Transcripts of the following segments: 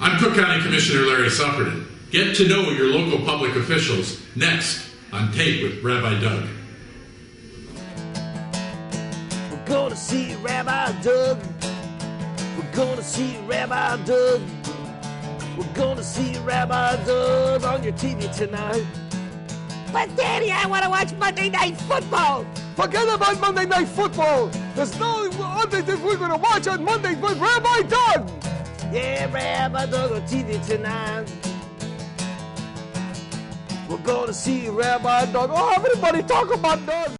I'm Cook County Commissioner Larry Suffredin. Get to know your local public officials next on Tape with Rabbi Doug. We're gonna see Rabbi Doug. We're gonna see Rabbi Doug. We're gonna see Rabbi Doug on your TV tonight. But Daddy, I want to watch Monday Night Football. Forget about Monday Night Football. There's no other thing we're gonna watch on Monday but Rabbi Doug. Yeah, Rabbi Doug on TV tonight. We're gonna see Rabbi Doug. Oh, everybody talk about Doug.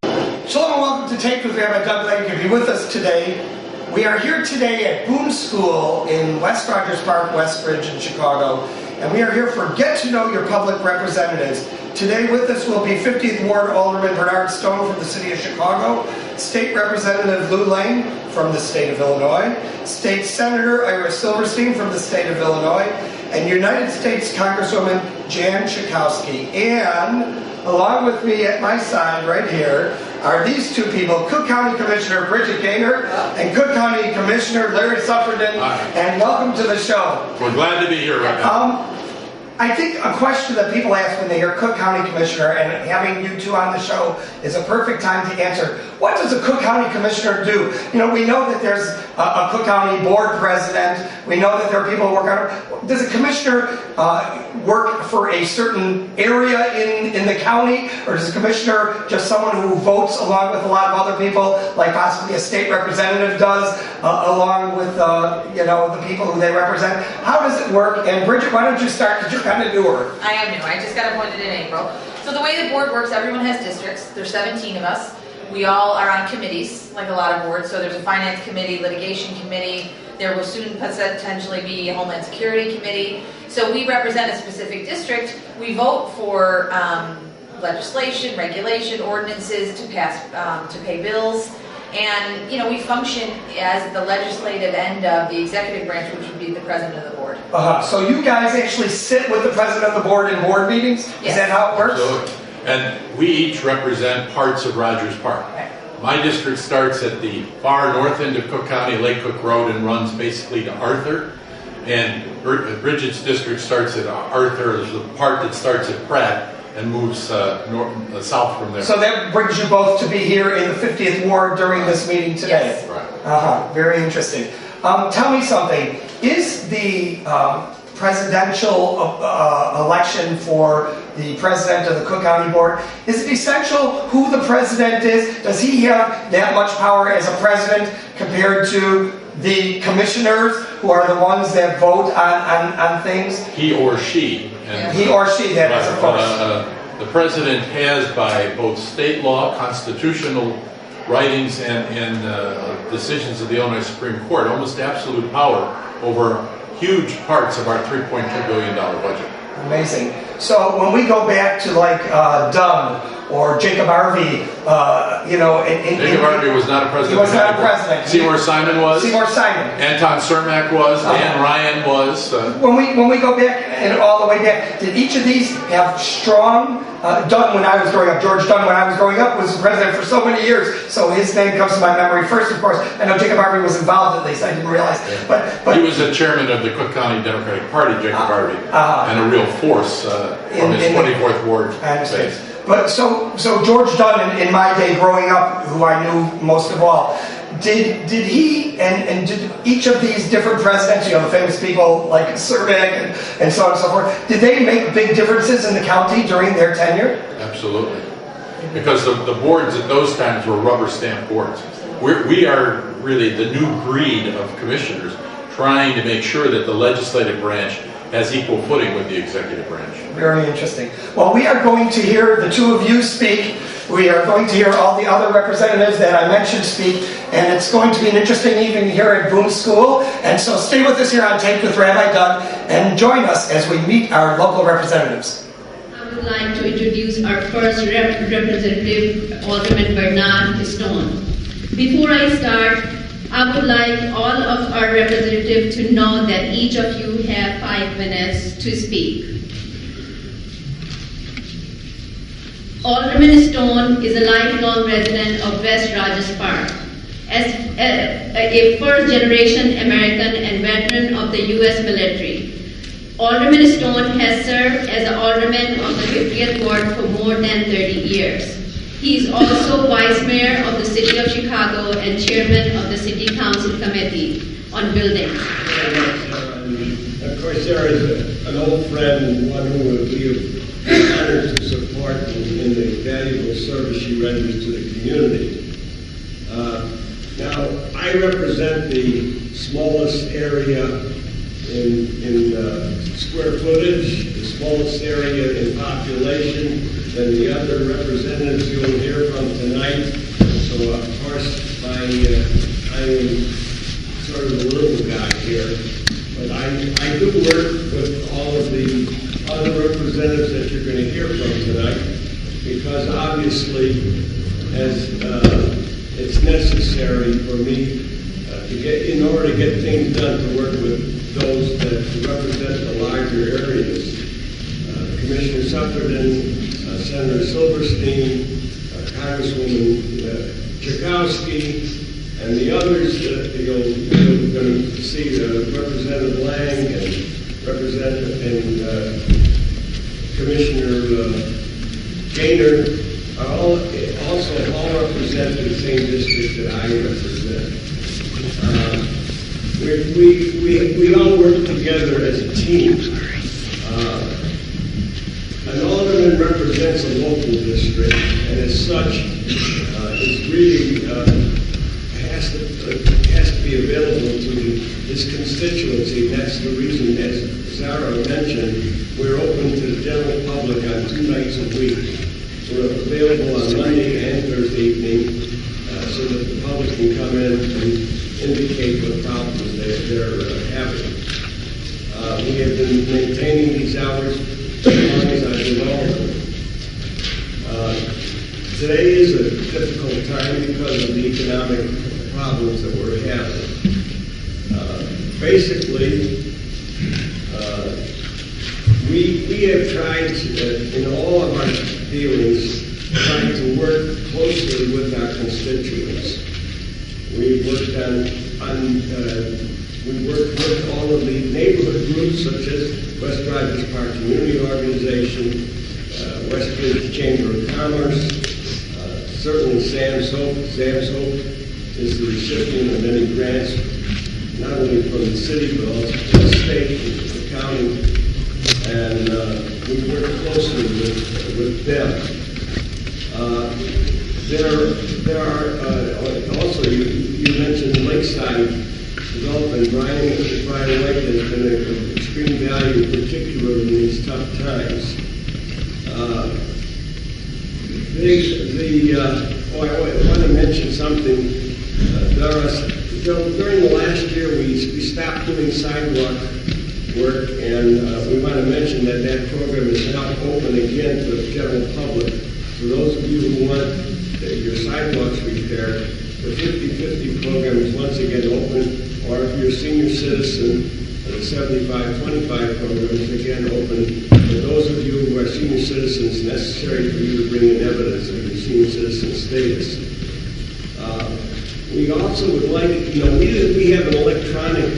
Shalom and welcome to Tape with Rabbi Doug. Glad you can be with us today. We are here today at Boone School in West Rogers Park, Westridge in Chicago, and we are here for Get to Know Your Public Representatives. Today with us will be 50th Ward Alderman Bernard Stone from the City of Chicago, State Representative Lou Lane from the State of Illinois, State Senator Ira Silverstein from the State of Illinois, and United States Congresswoman Jan Schakowsky. And along with me at my side right here are these two people, Cook County Commissioner Bridget Gainer and Cook County Commissioner Larry Suffredin. And welcome to the show. We're glad to be here right now. I think a question that people ask when they hear Cook County Commissioner, and having you two on the show is a perfect time to answer. What does a Cook County Commissioner do? You know, we know that there's a Cook County Board President. We know that there are people who work on it. Does a Commissioner work for a certain area in the county? Or is a Commissioner just someone who votes along with a lot of other people, like possibly a state representative does, along with the people who they represent? How does it work? And Bridget, why don't you start, because you're kind of newer. I am new. I just got appointed in April. So the way the board works, everyone has districts. There's 17 of us. We all are on committees, like a lot of boards. So there's a finance committee, litigation committee. There will soon potentially be a Homeland Security committee. So we represent a specific district. We vote for legislation, regulation, ordinances to pass, to pay bills. And, you know, we function as the legislative end of the executive branch, which would be the president of the board. So you guys actually sit with the president of the board in board meetings? Yes. Is that how it works? Absolutely. And we each represent parts of Rogers Park. Right. My district starts at the far north end of Cook County, Lake Cook Road, and runs basically to Arthur. And Bridget's district starts at Arthur. There's the part that starts at Pratt and moves south from there. So that brings you both to be here in the 50th Ward during this meeting today. Yes. Right. Very interesting. Tell me something. Is the presidential election for the president of the Cook County Board, is it essential who the president is? Does he have that much power as a president compared to the commissioners who are the ones that vote on things? He or she. And He or she, that is, of course. The president has, by both state law, constitutional writings, and decisions of the Illinois Supreme Court, almost absolute power over huge parts of our $3.2 billion budget. Amazing. So when we go back to like Doug or Jacob Harvey, Jacob Harvey was not a president. He was not a president. Seymour Simon was. Seymour Simon. Anton Cermak was. Dan Ryan was. When we go back and all the way back, did each of these have strong? Doug, when I was growing up, George Doug, when I was growing up, was the president for so many years. So his name comes to my memory first. Of course, I know Jacob Harvey was involved at least. I didn't realize, but he was the chairman of the Cook County Democratic Party, Jacob Harvey, and a real force from his 24th Ward. I understand. Space. But so George Dunn in my day growing up, who I knew most of all, did he and did each of these different presidents, the famous people like Cermak and so on and so forth, did they make big differences in the county during their tenure? Absolutely. Because the boards at those times were rubber stamp boards. We are really the new breed of commissioners trying to make sure that the legislative branch has equal footing with the executive branch. Very interesting. Well, we are going to hear the two of you speak. We are going to hear all the other representatives that I mentioned speak, and it's going to be an interesting evening here at Boone School. And so stay with us here on Tape with Rabbi Doug and join us as we meet our local representatives. I would like to introduce our first representative, Alderman Bernard Stone. Before I start, I would like all of our representatives to know that each of you have 5 minutes to speak. Alderman Stone is a lifelong resident of West Rogers Park. As a first-generation American and veteran of the U.S. military, Alderman Stone has served as the alderman of the 50th Ward for more than 30 years. He is also Vice Mayor of the City of Chicago and Chairman of the City Council Committee on Buildings. Of course, Sarah is an old friend and one who would be honored to support in the valuable service she renders to the community. Now, I represent the smallest area in square footage, the smallest area in population than the other representatives you'll hear from tonight. So, of course, I am sort of the little guy here. But I do work with all of the other representatives that you're going to hear from tonight, because obviously, as it's necessary for me in order to get things done, to work with those that represent the larger areas. Commissioner Suffredin, Senator Silverstein, Congresswoman Schakowsky, and the others that you're going to see, Representative Lang and Commissioner Gainer, are also all represent the same district that I represent. We all work together as a team. An alderman represents a local district, and as such, is really has to be available to his constituency. That's the reason, as Zara mentioned, we're open to the general public on 2 nights a week. We're available on Monday and Thursday evening, so that the public can come in and indicate what problems they're having. We have been maintaining these hours as long as I've been alderman. Today is a difficult time because of the economic problems that we're having. Basically, we have tried in all of our dealings, trying to work closely with our constituents. We've worked we worked with all of the neighborhood groups, such as Westridge Park Community Organization, Westridge Chamber of Commerce, certainly Sam's Hope. Sam's Hope is the recipient of many grants, not only from the city, but also from the state, the county, and we work closely with them. There are also, you mentioned Lakeside development. Brian White has been of extreme value, particularly in these tough times. I want to mention something. During the last year, we stopped doing sidewalk work, and we want to mention that program is now open again to the general public. For those of you who want your sidewalks repaired, the 50/50 program is once again open, or if you're a senior citizen, the 75/25 program is again open. For those of you who are senior citizens, it's necessary for you to bring in evidence of your senior citizen status. We also would like, we have an electronic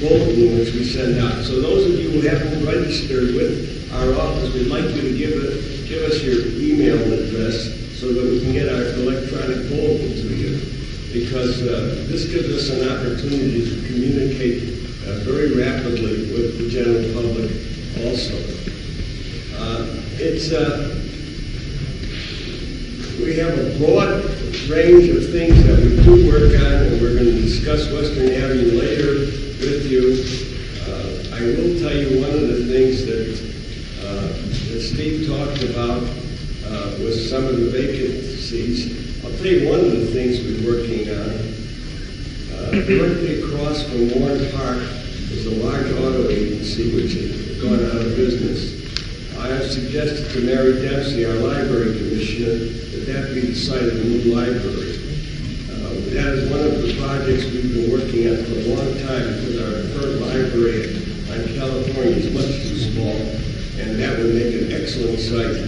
bulletin which we send out. So those of you who haven't registered with our office, we'd like you to give us your email address so that we can get our electronic bulletin to you. Because this gives us an opportunity to communicate very rapidly with the general public also. We have a broad range of things that we do work on, and we're going to discuss Western Avenue later with you. I will tell you one of the things that Steve talked about was some of the vacancies. I'll tell you one of the things we're working on. Directly across from Warren Park is a large auto agency which has gone out of business. I have suggested to Mary Dempsey, our library commissioner, that be the site of a new library. That is one of the projects we've been working on for a long time, because our current library on California is much too small, and that would make an excellent site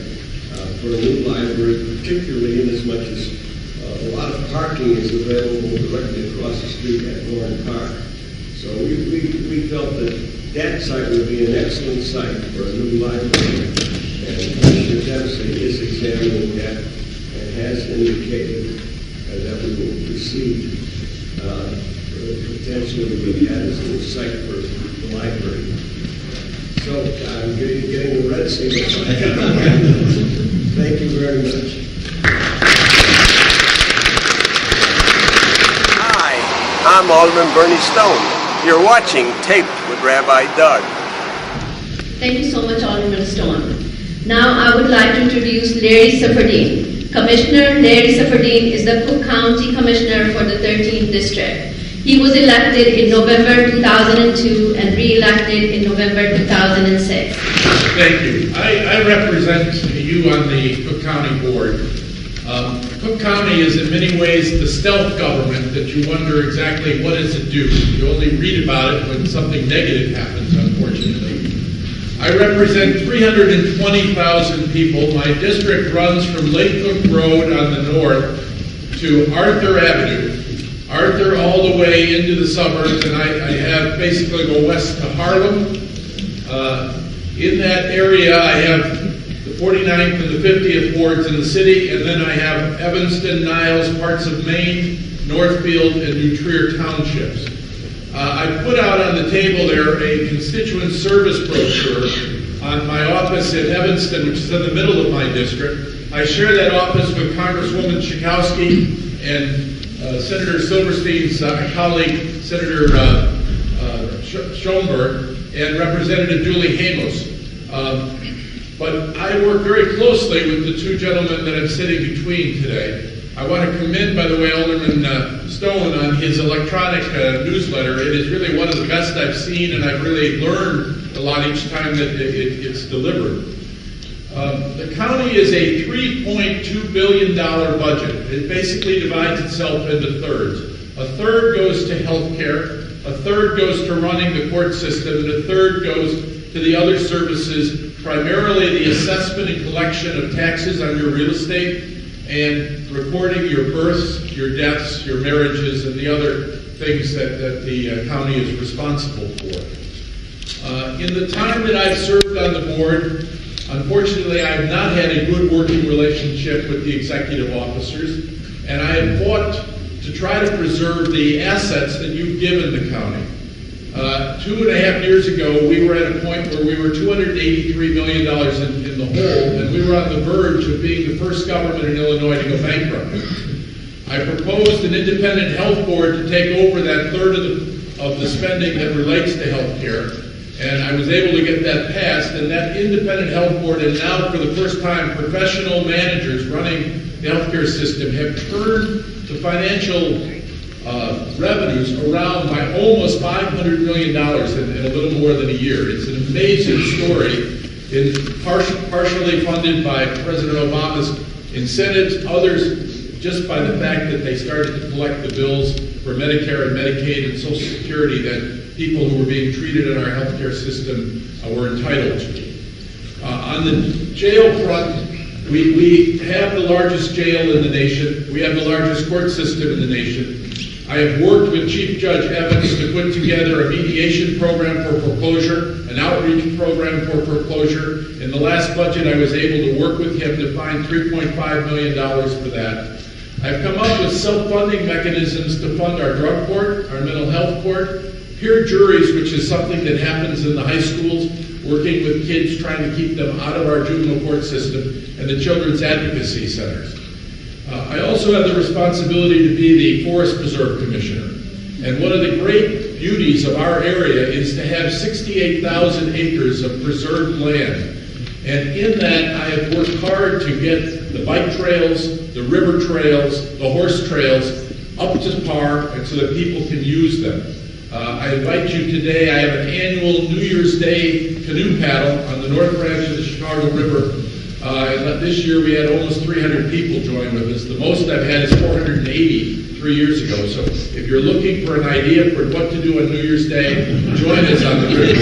for a new library, particularly in as much as a lot of parking is available directly across the street at Warren Park. So we felt that site would be an excellent site for a new library. And Commissioner Dempsey is examining that and has indicated that we will proceed potentially with that as a site for the library. So I'm getting the red seal. Thank you very much. Hi, I'm Alderman Bernard Stone. You're watching Taped with Rabbi Doug. Thank you so much, Alderman Stone. Now I would like to introduce Larry Suffredin. Commissioner Larry Suffredin is the Cook County Commissioner for the 13th District. He was elected in November 2002 and re-elected in November 2006. Thank you. I represent you on the Cook County Board. Cook County is in many ways the stealth government that you wonder exactly what does it do. You only read about it when something negative happens, unfortunately. I represent 320,000 people. My district runs from Lake Cook Road on the north to Arthur Avenue. Arthur all the way into the suburbs, and I have basically go west to Harlem. In that area, I have the 49th and the 50th wards in the city, and then I have Evanston, Niles, parts of Maine, Northfield, and New Trier townships. I put out on the table there a constituent service brochure on my office in Evanston, which is in the middle of my district. I share that office with Congresswoman Schakowsky and Senator Silverstein's colleague, Senator Schoenberg, and Representative Julie Hamos. But I work very closely with the two gentlemen that I'm sitting between today. I want to commend, by the way, Alderman Stone on his electronic newsletter. It is really one of the best I've seen, and I've really learned a lot each time that it's delivered. The county is a $3.2 billion budget. It basically divides itself into thirds. A third goes to health care, a third goes to running the court system, and a third goes to the other services, primarily the assessment and collection of taxes on your real estate and recording your births, your deaths, your marriages, and the other things that the county is responsible for. In the time that I've served on the board, unfortunately, I have not had a good working relationship with the executive officers, and I have fought to try to preserve the assets that you've given the county. 2.5 years ago, we were at a point where we were $283 million in the hole, and we were on the verge of being the first government in Illinois to go bankrupt. I proposed an independent health board to take over that third of the spending that relates to health care, and I was able to get that passed, and that independent health board, and now for the first time, professional managers running the healthcare system have turned the financial revenues around by almost $500 million in a little more than a year. It's an amazing story, partially funded by President Obama's incentives, others just by the fact that they started to collect the bills for Medicare and Medicaid and Social Security that people who were being treated in our healthcare system were entitled to. On the jail front, we have the largest jail in the nation. We have the largest court system in the nation. I have worked with Chief Judge Evans to put together a mediation program for foreclosure, an outreach program for foreclosure. In the last budget, I was able to work with him to find $3.5 million for that. I've come up with self-funding mechanisms to fund our drug court, our mental health court, peer juries, which is something that happens in the high schools, working with kids trying to keep them out of our juvenile court system, and the children's advocacy centers. I also have the responsibility to be the Forest Preserve Commissioner. And one of the great beauties of our area is to have 68,000 acres of preserved land. And in that, I have worked hard to get the bike trails, the river trails, the horse trails up to par and so that people can use them. I invite you today, I have an annual New Year's Day canoe paddle on the North Branch of the Chicago River. And this year we had almost 300 people join with us. The most I've had is 480 3 years ago. So if you're looking for an idea for what to do on New Year's Day, join us on the river.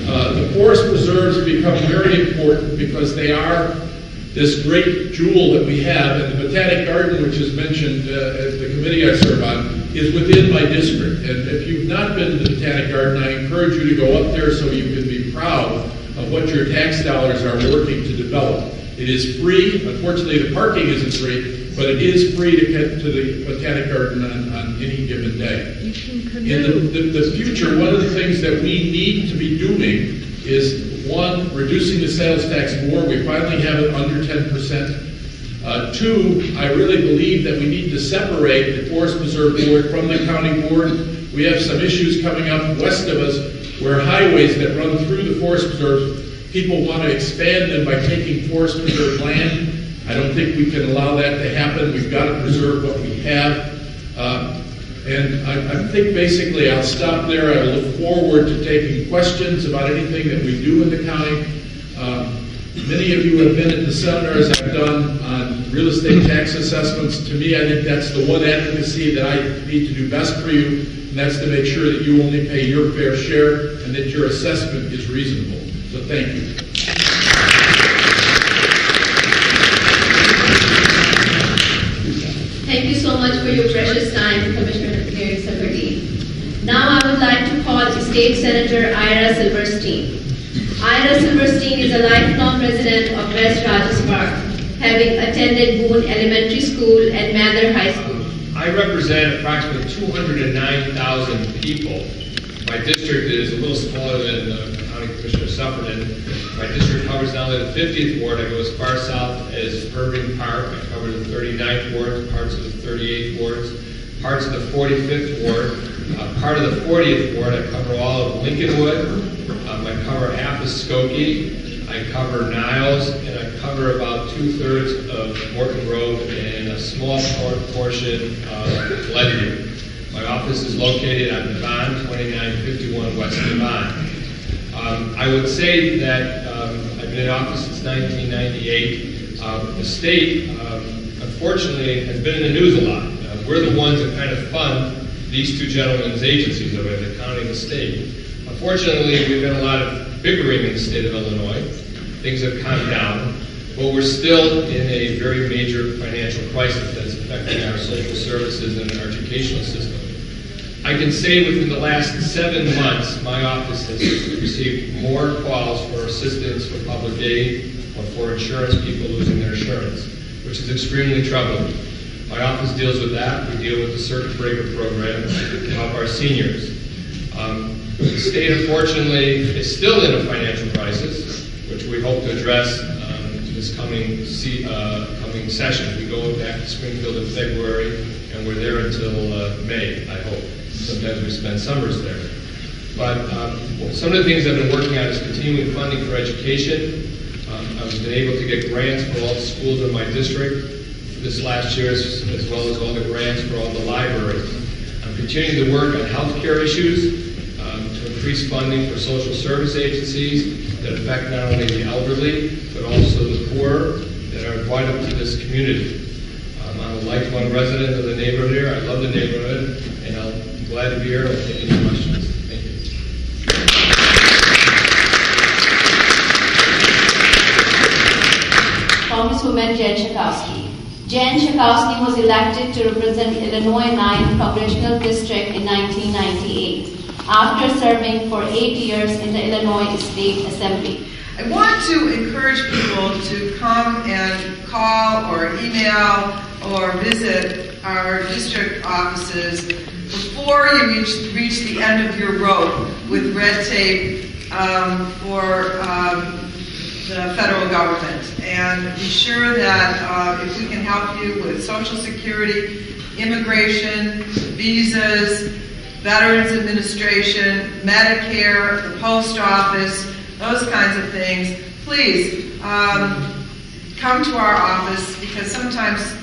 The forest preserves become very important because they are this great jewel that we have. And the Botanic Garden, which is mentioned at the committee I serve on, is within my district. And if you've not been to the Botanic Garden, I encourage you to go up there so you can be proud of what your tax dollars are working to develop. It is free. Unfortunately, the parking isn't free, but it is free to get to the Botanic Garden on any given day. In the future, one of the things that we need to be doing is, one, reducing the sales tax more. We finally have it under 10%. Two, I really believe that we need to separate the Forest Preserve Board from the county board. We have some issues coming up west of us where highways that run through the forest preserves, people want to expand them by taking forest preserve land. I don't think we can allow that to happen. We've got to preserve what we have. And I think basically I'll stop there. I look forward to taking questions about anything that we do in the county. Many of you have been at the seminars I've done on real estate tax assessments. To me, I think that's the one advocacy that I need to do best for you, and that's to make sure that you only pay your fair share and that your assessment is reasonable. So thank you. Thank you so much for your precious time, Commissioner Silverstein. Now I would like to call State Senator Ira Silverstein. Ira Silverstein is a lifelong resident of Westridge Park, having attended Boone Elementary School and Mather High School. I represent approximately 209,000 people. My district is a little smaller than County Commissioner Suffredin. My district covers not only the 50th Ward, I go as far south as Irving Park. I cover the 39th Ward, parts of the 38th Wards, parts of the 45th Ward, part of the 40th Ward. I cover all of Lincolnwood. I cover half of Skokie, I cover Niles, and I cover about 2/3 of Morton Road and a small portion of Glenview. My office is located on Devon, 2951 West Devon. I would say that I've been in office since 1998. The state, unfortunately, has been in the news a lot. We're the ones that kind of fund these two gentlemen's agencies over the county and the state. Unfortunately, we've had a lot of bickering in the state of Illinois. Things have calmed down, but we're still in a very major financial crisis that's affecting our social services and our educational system. I can say within the last 7 months, my office has received more calls for assistance for public aid or for insurance people losing their insurance, which is extremely troubling. My office deals with that. We deal with the circuit breaker program to help our seniors. The state, unfortunately, is still in a financial crisis, which we hope to address this coming session. We go back to Springfield in February, and we're there until May, I hope. Sometimes we spend summers there. But some of the things I've been working on is continuing funding for education. I've been able to get grants for all the schools in my district this last year, as well as all the grants for all the libraries. I'm continuing to work on healthcare issues, to increase funding for social service agencies that affect not only the elderly, but also the poor that are vital to this community. I'm a lifelong resident of the neighborhood here. I love the neighborhood, and I'll be glad to be here and take any questions. Thank you. Congresswoman Jen Schakowsky. Jen Schakowsky was elected to represent Illinois 9th Congressional District in 1998. After serving for 8 years in the Illinois State Assembly. I want to encourage people to come and call or email or visit our district offices before you reach the end of your rope with red tape for the federal government. And be sure that if we can help you with Social Security, immigration, visas, Veterans Administration, Medicare, the post office, those kinds of things, please come to our office, because sometimes,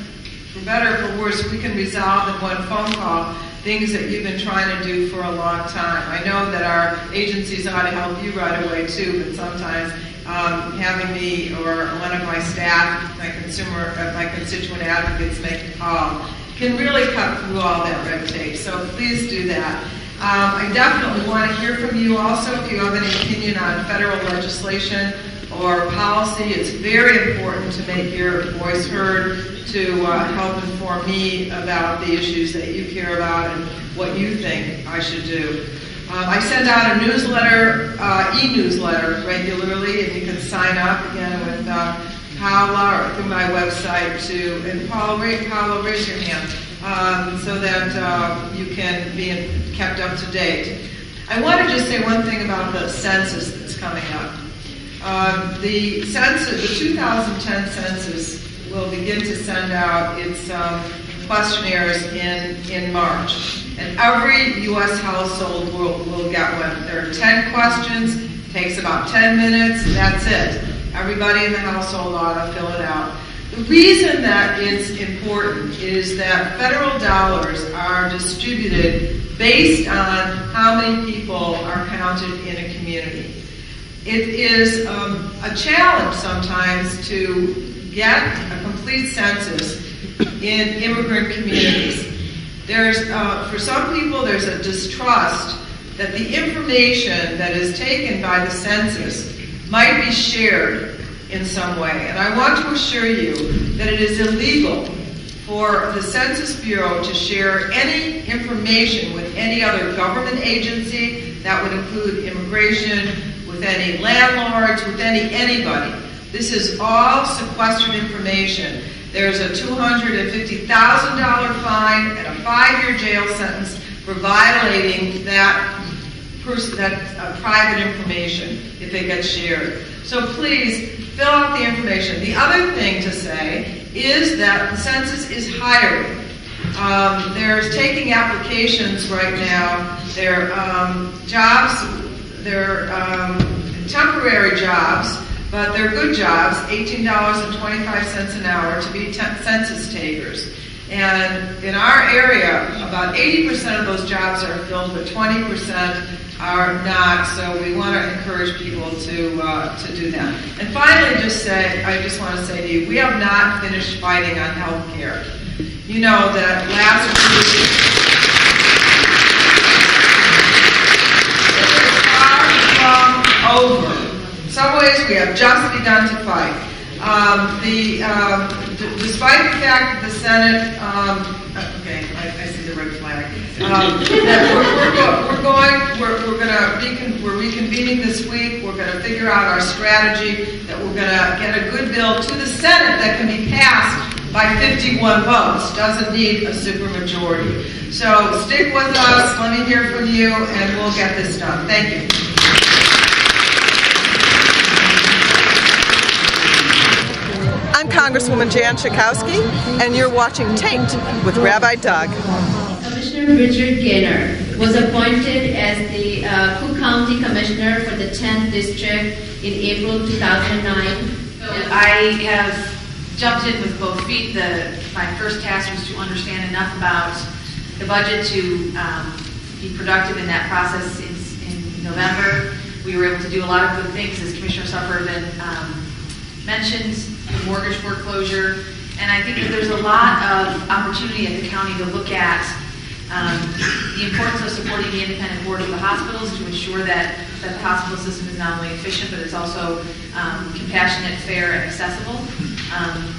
for better or for worse, we can resolve in one phone call things that you've been trying to do for a long time. I know that our agencies ought to help you right away too, but sometimes having me or one of my staff, my constituent advocates make a call can really cut through all that red tape. So please do that. I definitely want to hear from you also if you have any opinion on federal legislation or policy. It's very important to make your voice heard, to help inform me about the issues that you care about and what you think I should do. I send out a newsletter, e-newsletter regularly, and you can sign up again with Paula or through my website and Paula, raise your hand so that you can be kept up to date. I want to just say one thing about the census that's coming up. The 2010 census will begin to send out its questionnaires in March. And every U.S. household will get one. There are 10 questions, takes about 10 minutes, and that's it. Everybody in the household ought to fill it out. The reason that it's important is that federal dollars are distributed based on how many people are counted in a community. It is a challenge sometimes to get a complete census in immigrant communities. For some people, there's a distrust that the information that is taken by the census might be shared in some way. And I want to assure you that it is illegal for the Census Bureau to share any information with any other government agency. That would include immigration, with any landlords, with anybody. This is all sequestered information. There's a $250,000 fine and a 5-year jail sentence for violating that private information if it gets shared. So please, fill out the information. The other thing to say is that the census is hiring. They're taking applications right now. They're temporary jobs, but they're good jobs, $18.25 an hour to be census takers. And in our area, about 80% of those jobs are filled, but 20% are not, so we want to encourage people to do that. And finally, I just want to say to you, we have not finished fighting on health care. You know that last week, it is far from over. In some ways, we have just begun to fight. Despite the fact that the Senate, okay, I see the red flag. We're reconvening this week. We're going to figure out our strategy. That we're going to get a good bill to the Senate that can be passed by 51 votes. Doesn't need a supermajority. So stick with us. Let me hear from you, and we'll get this done. Thank you. I'm Congresswoman Schakowsky, and you're watching Taped with Rabbi Doug. Commissioner Bridget Gainer was appointed as the Cook County Commissioner for the 10th District in April 2009. I have jumped in with both feet. My first task was to understand enough about the budget to be productive in that process in November. We were able to do a lot of good things, as Commissioner Suffredin mentioned, the mortgage foreclosure, and I think that there's a lot of opportunity at the county to look at the importance of supporting the independent board of the hospitals to ensure that the hospital system is not only efficient, but it's also compassionate, fair, and accessible.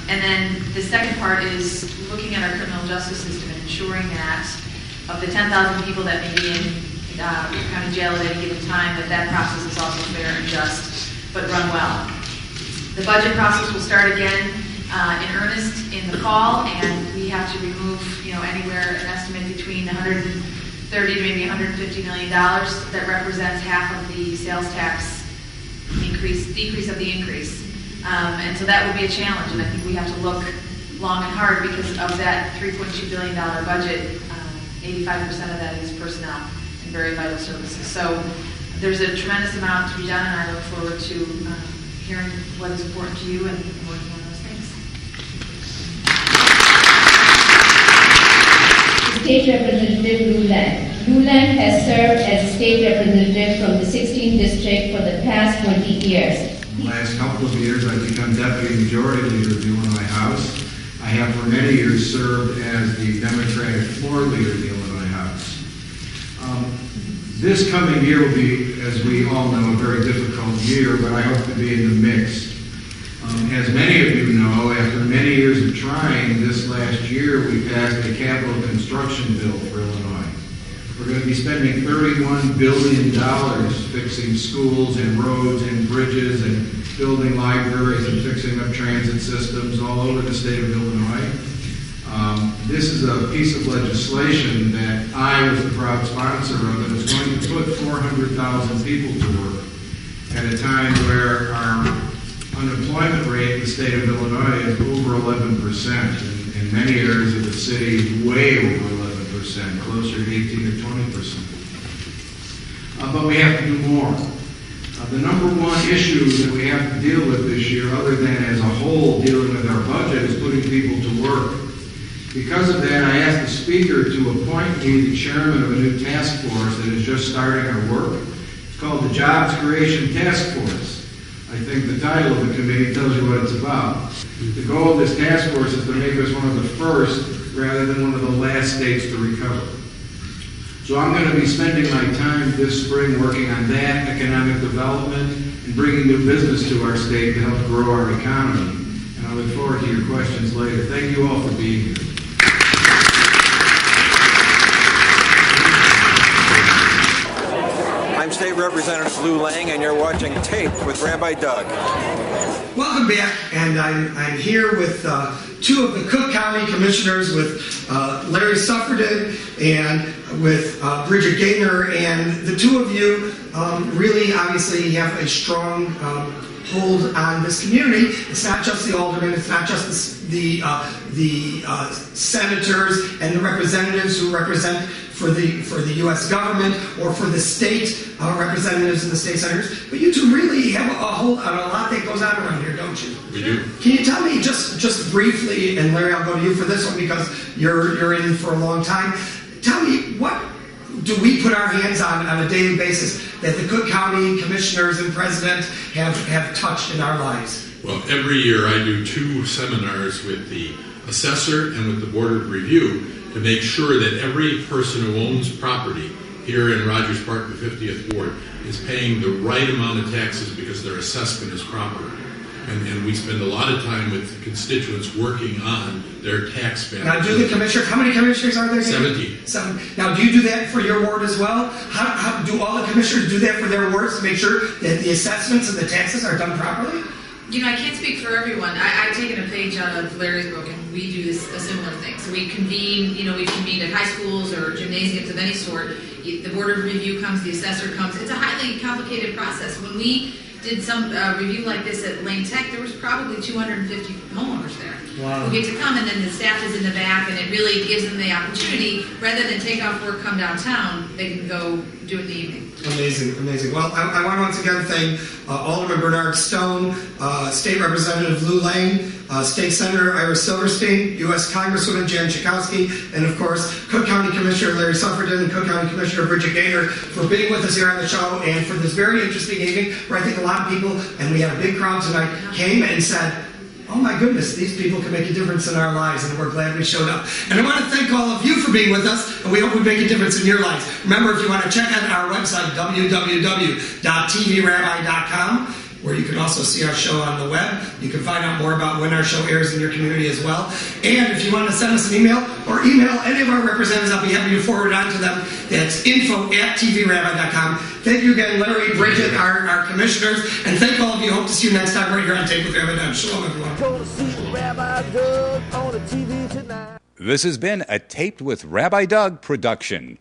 And then the second part is looking at our criminal justice system and ensuring that of the 10,000 people that may be in county jail at any given time, that process is also fair and just, but run well. The budget process will start again in earnest in the fall, and we have to remove, anywhere an estimate between 130 to maybe 150 million dollars. That represents half of the sales tax decrease of the increase, and so that will be a challenge. And I think we have to look long and hard because of that $3.2 billion budget. 85% of that is personnel and very vital services. So there's a tremendous amount to be done, and I look forward to hearing what is important to you and working on those things. State Representative Luland. Luland has served as a state representative from the 16th District for the past 20 years. The last couple of years, I think I'm Deputy Majority Leader of the Illinois House. I have for many years served as the Democratic floor leader of the Illinois House. This coming year will be, as we all know, a very difficult year, but I hope to be in the mix. As many of you know, after many years of trying, this last year we passed a capital construction bill for Illinois. We're going to be spending $31 billion fixing schools and roads and bridges and building libraries and fixing up transit systems all over the state of Illinois. This is a piece of legislation that I was the proud sponsor of that is going to put 400,000 people to work at a time where our unemployment rate in the state of Illinois is over 11%. In many areas of the city, way over 11%, closer to 18 or 20%. But we have to do more. The number one issue that we have to deal with this year, other than as a whole dealing with our budget, is putting people to work. Because of that, I asked the Speaker to appoint me the chairman of a new task force that is just starting our work. It's called the Jobs Creation Task Force. I think the title of the committee tells you what it's about. The goal of this task force is to make us one of the first rather than one of the last states to recover. So I'm going to be spending my time this spring working on that, economic development, and bringing new business to our state to help grow our economy. And I look forward to your questions later. Thank you all for being here. I'm State Representative Lou Lang, and you're watching Taped with Rabbi Doug. Welcome back, and I'm here with two of the Cook County Commissioners, with Larry Suffredin and with Bridget Gainer, and the two of you really obviously have a strong hold on this community. It's not just the aldermen, it's not just the senators and the representatives who represent for the U.S. government or for the state representatives and the state senators, but you two really have a hold on a lot that goes on around here, don't you? We do. Can you tell me just briefly, and Larry, I'll go to you for this one because you're in for a long time. Tell me, what do we put our hands on a daily basis that the Cook County Commissioners and President have touched in our lives? Well, every year I do 2 seminars with the assessor and with the Board of Review to make sure that every person who owns property here in Rogers Park, the 50th Ward, is paying the right amount of taxes because their assessment is proper. And we spend a lot of time with the constituents working on their tax balance. Now, do the commissioners, how many commissioners are there? 17. 7. Now, do you do that for your ward as well? How do all the commissioners do that for their wards to make sure that the assessments and the taxes are done properly? You know, I can't speak for everyone. I've taken a page out of Larry's book, and we do a similar thing. So we convene, we've convened at high schools or gymnasiums of any sort. The Board of Review comes, the assessor comes. It's a highly complicated process. When we did some review like this at Lane Tech, there was probably 250 homeowners there. Wow. Who get to come, and then the staff is in the back, and it really gives them the opportunity, rather than take off work, come downtown, they can go do it in the evening. Amazing, amazing. Well, I want to once again thank Alderman Bernard Stone, State Representative Lou Lang, State Senator Ira Silverstein, U.S. Congresswoman Jan Schakowsky, and of course, Cook County Commissioner Larry Suffredin and Cook County Commissioner Bridget Gainer for being with us here on the show and for this very interesting evening where I think a lot of people, and we had a big crowd tonight, came and said, oh my goodness, these people can make a difference in our lives, and we're glad we showed up. And I want to thank all of you for being with us, and we hope we make a difference in your lives. Remember, if you want to check out our website, www.tvrabbi.com, where you can also see our show on the web. You can find out more about when our show airs in your community as well. And if you want to send us an email or email any of our representatives, I'll be happy to forward on to them. That's info@tvrabbi.com. Thank you again, Larry, Bridget, our commissioners, and thank all of you. Hope to see you next time right here on Tape with Rabbi Doug. Shalom, everyone. Go to see Rabbi Doug on the TV tonight. This has been a Taped with Rabbi Doug production.